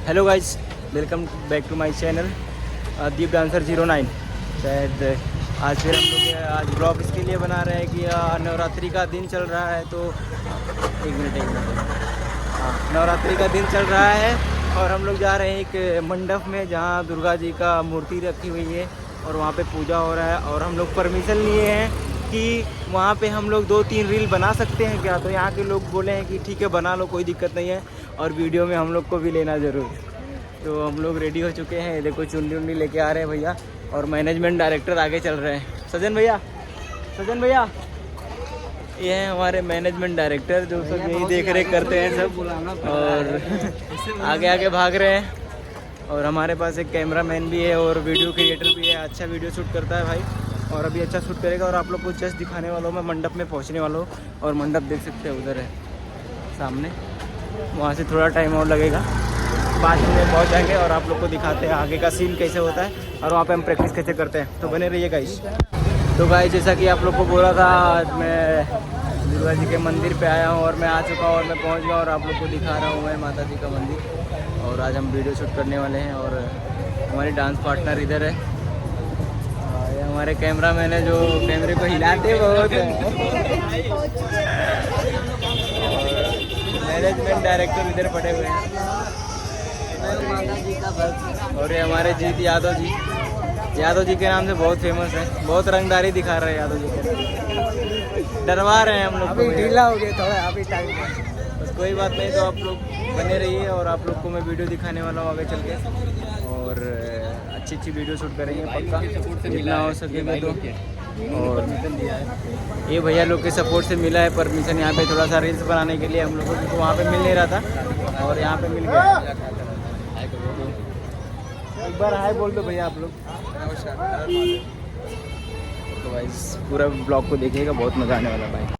Hello guys, welcome back to my channel Deep dancer 09। शायद आज फिर हम लोग आज ब्लॉग इसके लिए बना रहे हैं कि नवरात्रि का दिन चल रहा है। तो एक मिनट हाँ, नवरात्रि का दिन चल रहा है और हम लोग जा रहे हैं एक मंडप में जहाँ दुर्गा जी का मूर्ति रखी हुई है और वहाँ पे पूजा हो रहा है। और हम लोग परमिशन लिए हैं कि वहाँ पे हम लोग 2-3 रील बना सकते हैं क्या। तो यहाँ के लोग बोले हैं कि ठीक है बना लो, कोई दिक्कत नहीं है, और वीडियो में हम लोग को भी लेना ज़रूर। तो हम लोग रेडी हो चुके हैं, देखो चुन्नी उन्नी लेके आ रहे हैं भैया, और मैनेजमेंट डायरेक्टर आगे चल रहे हैं। सजन भैया ये हैं हमारे मैनेजमेंट डायरेक्टर, जो सब यही देख रेख करते हैं सब, और आगे आगे भाग रहे हैं। और हमारे पास एक कैमरामैन भी है और वीडियो क्रिएटर भी है, अच्छा वीडियो शूट करता है भाई, और अभी अच्छा शूट करेगा। और आप लोग को जस्ट दिखाने वाला हूँ मैं, मंडप में पहुँचने वाला हूँ। और मंडप देख सकते हैं उधर है सामने, वहाँ से थोड़ा टाइम और लगेगा, 5 मिनट में पहुँच जाएंगे और आप लोग को दिखाते हैं आगे का सीन कैसे होता है और वहाँ पे हम प्रैक्टिस कैसे करते हैं। तो बने रहिए गाइस। तो गाइस, जैसा कि आप लोग को बोला था, आज मैं दुर्गा जी के मंदिर पे आया हूँ और मैं आ चुका हूँ और मैं पहुँच गया और आप लोग को दिखा रहा हूँ मैं माता जी का मंदिर। और आज हम वीडियो शूट करने वाले हैं और हमारी डांस पार्टनर इधर है, ये हमारे कैमरामैन है जो कैमरे को हिलाते बहुत हैं। मैनेजमेंट डायरेक्टर इधर पड़े हुए हैं, और ये हमारे जीत यादव जी के नाम से बहुत फेमस है, बहुत रंगदारी दिखा रहे हैं यादव जी के, डरवा रहे हैं हम लोग। अभी ढीला हो गया थोड़ा अभी टाइम में, बस कोई बात नहीं। तो आप लोग बने रहिए और आप लोग को मैं वीडियो दिखाने वाला हूँ आगे चल के, और अच्छी वीडियो शूट करेंगे पक्का, जितना हो सकेगा। तो और ये भैया लोग के सपोर्ट से मिला है परमिशन यहाँ पे थोड़ा सा रील्स बनाने के लिए हम लोगों को, वहाँ पे मिल नहीं रहा था और यहाँ पे मिल गया। एक बार हाय बोल दो भैया आप लोग। तो भाई पूरा ब्लॉग को देखिएगा, बहुत मज़ा आने वाला भाई।